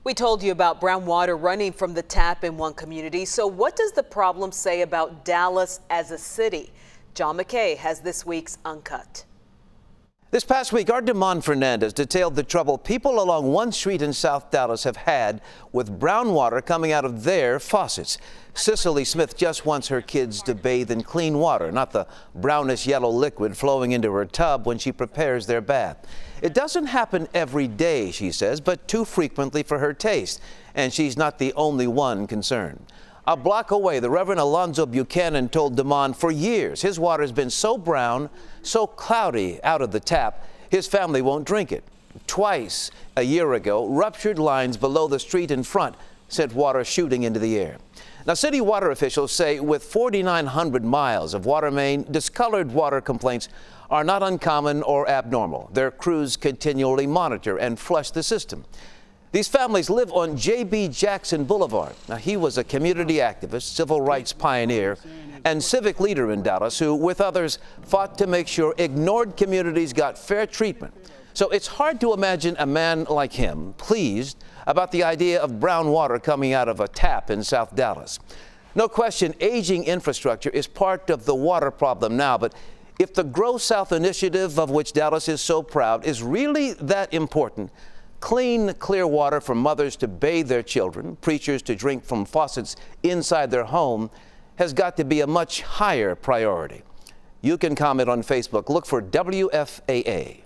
We told you about brown water running from the tap in one community. So what does the problem say about Dallas as a city? John McKay has this week's Uncut. This past week, our Damon Fernandez detailed the trouble people along one street in South Dallas have had with brown water coming out of their faucets. Cicely Smith just wants her kids to bathe in clean water, not the brownish yellow liquid flowing into her tub when she prepares their bath. It doesn't happen every day, she says, but too frequently for her taste. And she's not the only one concerned. A block away, the Reverend Alonzo Buchanan told Damon for years his water's been so brown, so cloudy out of the tap, his family won't drink it. Twice a year ago, ruptured lines below the street in front sent water shooting into the air. Now, city water officials say with 4,900 miles of water main, discolored water complaints are not uncommon or abnormal. Their crews continually monitor and flush the system. These families live on J.B. Jackson Boulevard. Now, he was a community activist, civil rights pioneer, and civic leader in Dallas who, with others, fought to make sure ignored communities got fair treatment. So it's hard to imagine a man like him pleased about the idea of brown water coming out of a tap in South Dallas. No question, aging infrastructure is part of the water problem now, but if the Grow South initiative, of which Dallas is so proud, is really that important, clean, clear water for mothers to bathe their children, preachers to drink from faucets inside their home, has got to be a much higher priority. You can comment on Facebook. Look for WFAA.